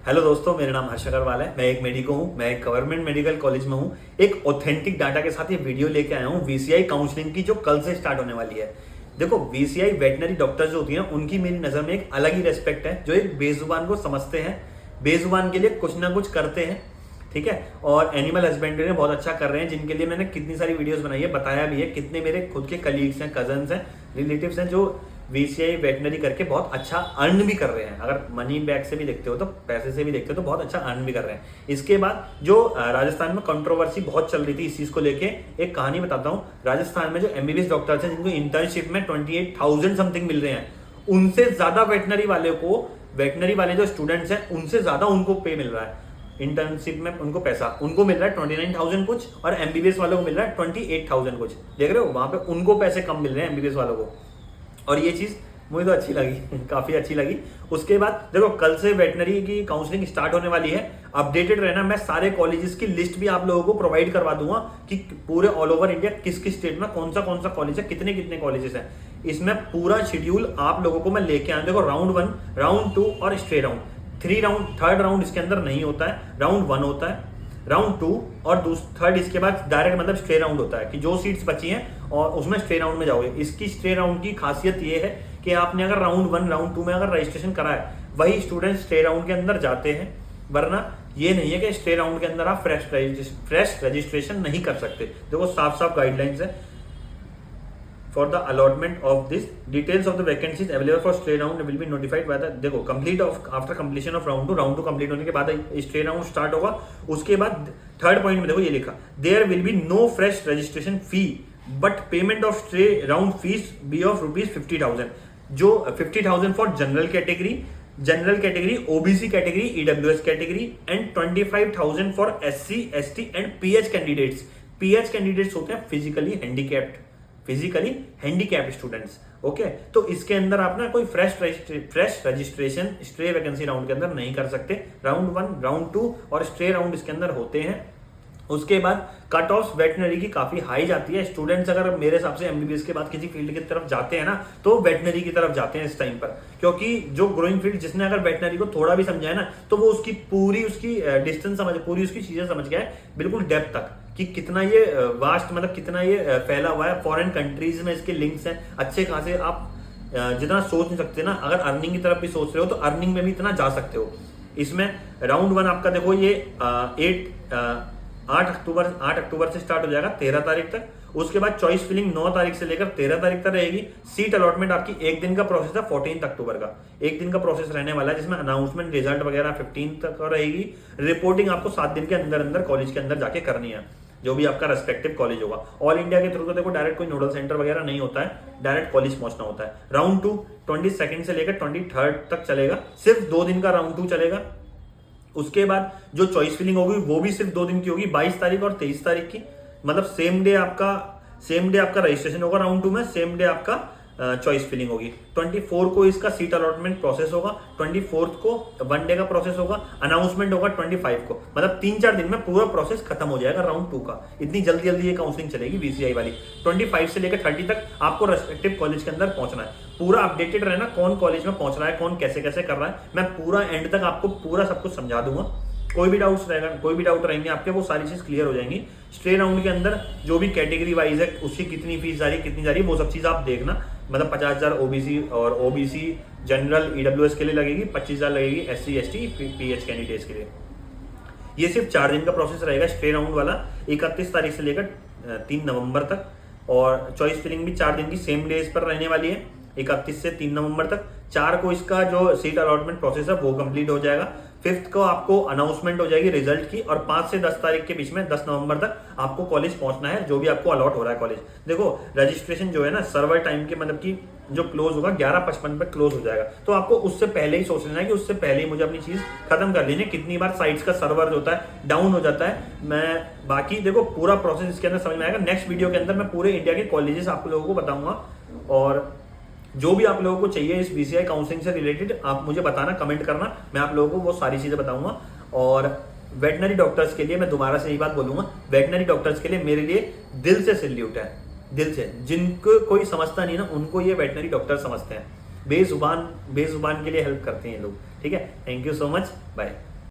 Hello दोस्तों, मेरा नाम हर्ष अग्रवाल है। मैं एक मेडिको हूँ। मैं एक गवर्नमेंट मेडिकल कॉलेज में हूँ। एक ऑथेंटिक डाटा के साथ ये वीडियो लेके आया हूँ वीसीआई काउंसलिंग की, जो कल से स्टार्ट होने वाली है। देखो, वीसीआई वेटनरी डॉक्टर्स जो होती हैं उनकी मेरी नज़र में एक अलग ही रेस्पेक्ट है, जो एक बेजुबान को समझते हैं, बेजुबान के लिए कुछ ना कुछ करते हैं, ठीक है। और एनिमल हस्बेंड्री में बहुत अच्छा कर रहे हैं, जिनके लिए मैंने कितनी सारी वीडियोस बनाई है, बताया भी है। कितने मेरे खुद के कलीग्स हैं, कजन्स हैं, रिलेटिव्स हैं, जो वीसीआई वेटनरी करके बहुत अच्छा अर्न भी कर रहे हैं। अगर मनी बैक से भी देखते हो, तो पैसे से भी देखते हो, तो बहुत अच्छा अर्न भी कर रहे हैं। इसके बाद जो राजस्थान में कंट्रोवर्सी बहुत चल रही थी इस चीज को लेके, एक कहानी बताता हूँ। राजस्थान में जो एमबीबीएस डॉक्टर्स हैं, जिनको इंटर्नशिप में 28,000 समथिंग मिल रहे हैं, उनसे ज्यादा वेटनरी वाले जो स्टूडेंट्स हैं, उनसे ज्यादा उनको पे मिल रहा है। इंटर्नशिप में उनको पैसा उनको मिल रहा है 29,000 कुछ, और एमबीबीएस वालों को मिल रहा है 28,000 कुछ। देख रहे हो, वहां पे उनको पैसे कम मिल रहे हैं एमबीबीएस वालों को। और ये चीज मुझे तो अच्छी लगी काफी अच्छी लगी। उसके बाद देखो, कल से वेटनरी की काउंसलिंग स्टार्ट होने वाली है। अपडेटेड रहना। मैं सारे कॉलेजेस की लिस्ट भी आप लोगों को प्रोवाइड करवा दूंगा कि पूरे ऑल ओवर इंडिया किस किस स्टेट में कौन सा कॉलेज है, कितने कितने कॉलेजेस हैं। इसमें पूरा शेड्यूल आप लोगों को मैं लेके आया। देखो, राउंड 1, राउंड 2 और stray round 3 round. Third round इसके अंदर नहीं होता है, राउंड 1 होता है, राउंड 2 और थर्ड इसके बाद डायरेक्ट मतलब स्ट्रे राउंड होता है कि जो सीट्स बची हैं और उसमें स्ट्रे राउंड में जाओगे। इसकी स्ट्रे राउंड की खासियत ये है कि आपने अगर राउंड 1 राउंड 2 में अगर रजिस्ट्रेशन करा है, वही स्टूडेंट स्ट्रे राउंड के अंदर जाते हैं। वरना ये नहीं है कि स्ट्रे राउंड के अंदर आप फ्रेश रजिस्ट्रेशन नहीं कर सकते। देखो, साफ साफ गाइडलाइंस है। For the allotment of this, details of the vacancies available for stray round will be notified by the, देखो, after completion of round 2 complete होने के बाद stray round स्टार्ट होगा। उसके बाद थर्ड पॉइंट में देखो ये लिखा, there will be no fresh registration fee but payment of stray round fees be of ₹50,000, जो 50,000 for general category, OBC category, EWS category and 25,000 for SC, ST and PH candidates। PH candidates होते हैं physically handicapped students. Okay, तो इसके अंदर आप ना कोई fresh registration stray vacancy round के अंदर नहीं कर सकते। राउंड 1 राउंड 2 और स्ट्रे राउंड इसके अंदर होते हैं। उसके बाद कट ऑफ वेटनरी की काफी हाई जाती है। स्टूडेंट्स अगर मेरे हिसाब से एमबीबीएस के बाद किसी फील्ड की तरफ जाते हैं ना, तो वेटनरी की तरफ जाते हैं इस टाइम पर, क्योंकि जो ग्रोइंग फील्ड, जिसने अगर वेटनरी को थोड़ा भी समझा है ना, तो वो उसकी पूरी डिस्टेंस समझ, पूरी उसकी चीजें समझ गया है, बिल्कुल डेप्थ तक, कि कितना ये वास्ट, मतलब कितना ये फैला हुआ है। फॉरेन कंट्रीज में इसके लिंक्स हैं अच्छे खासे। आप जितना सोच नहीं सकते ना, अगर अर्निंग की तरफ भी सोच रहे हो, तो अर्निंग में भी इतना जा सकते हो। इसमें राउंड 1 आपका देखो, ये 8 अक्टूबर से स्टार्ट हो जाएगा 13 तारीख तक। उसके बाद चॉइस फिलिंग 9 तारीख से लेकर 13 तारीख तक रहेगी। सीट अलॉटमेंट आपकी एक दिन का प्रोसेस है, 14 अक्टूबर का एक दिन का प्रोसेस रहने वाला है, जिसमें अनाउंसमेंट रिजल्ट वगैरह 15 तक रहेगी। रिपोर्टिंग आपको 7 दिन के अंदर कॉलेज के अंदर जाके करनी है, जो भी आपका रेस्पेक्टिव कॉलेज होगा। ऑल इंडिया के थ्रू तो देखो डायरेक्ट कोई नोडल सेंटर वगैरह नहीं होता है, डायरेक्ट कॉलेज पहुंचना होता है। राउंड 2 22 से लेकर 23 तक चलेगा, सिर्फ 2 दिन का राउंड 2 चलेगा। उसके बाद जो चॉइस फिलिंग होगी वो भी सिर्फ 2 दिन की होगी, 22 तारीख और 23 तारीख की। मतलब सेम डे आपका रजिस्ट्रेशन होगा राउंड 2 में, सेम डे आपका चॉइस फिलिंग होगी। 24 को इसका सीट अलॉटमेंट प्रोसेस होगा, 24 को 1 डे का प्रोसेस होगा, अनाउंसमेंट होगा 25 को। मतलब 3-4 दिन में पूरा प्रोसेस खत्म हो जाएगा राउंड 2 का। इतनी जल्दी ये काउंसलिंग चलेगी वीसीआई वाली। 25 से लेकर 30 तक आपको रेस्पेक्टिव कॉलेज के अंदर पहुंचना है। पूरा अपडेटेड रहना, कौन कॉलेज में पहुंच रहा है, कौन कैसे कैसे कर रहा है। मैं पूरा एंड तक आपको पूरा सब कुछ समझा दूंगा। कोई भी डाउट रहेंगे आपके, वो सारी चीज क्लियर हो जाएंगी। स्ट्रे राउंड के अंदर जो भी कैटेगरी वाइज है, उसकी कितनी फीस जा रही है, वो सब चीज आप देखना। मतलब 50,000 ओबीसी और ओबीसी जनरल ईडब्ल्यूएस के लिए लगेगी, 25,000 लगेगी SC, ST, PH कैंडिडेट्स के लिए। ये सिर्फ 4 दिन का प्रोसेस रहेगा स्ट्रे राउंड वाला, 31 तारीख से लेकर 3 नवंबर तक। और चॉइस फिलिंग भी 4 दिन की सेम डेज पर रहने वाली है, 31 से 3 नवंबर तक। 4 को इसका जो सीट अलॉटमेंट प्रोसेस है वो कंप्लीट हो जाएगा। 5 को आपको अनाउंसमेंट हो जाएगी रिजल्ट की, और 5 से 10 तारीख के बीच में 10 नवंबर तक आपको कॉलेज पहुंचना है, जो भी आपको अलॉट हो रहा है कॉलेज। देखो, रजिस्ट्रेशन जो है ना, सर्वर टाइम के मतलब कि जो क्लोज होगा 11:55 पर क्लोज हो जाएगा। तो आपको उससे पहले ही सोच लेना है कि उससे पहले ही मुझे अपनी चीज खत्म कर लेनी है। कितनी बार साइट्स का सर्वर जो होता है डाउन हो जाता है। मैं बाकी देखो पूरा प्रोसेस इसके अंदर समझ में आएगा। नेक्स्ट वीडियो के अंदर मैं पूरे इंडिया के कॉलेजेस आप लोगों को बताऊंगा, और जो भी आप लोगों को चाहिए इस वीसीआई काउंसलिंग से रिलेटेड, आप मुझे बताना, कमेंट करना, मैं आप लोगों को वो सारी चीजें बताऊंगा। और वेटनरी डॉक्टर्स के लिए मैं दोबारा से यही बात बोलूंगा, वेटनरी डॉक्टर्स के लिए मेरे लिए दिल से सैल्यूट है, दिल से। जिनको कोई समझता नहीं ना, उनको ये वेटनरी डॉक्टर समझते हैं। बेजुबान के लिए हेल्प करते हैं ये लोग, ठीक है। Thank you so much, bye.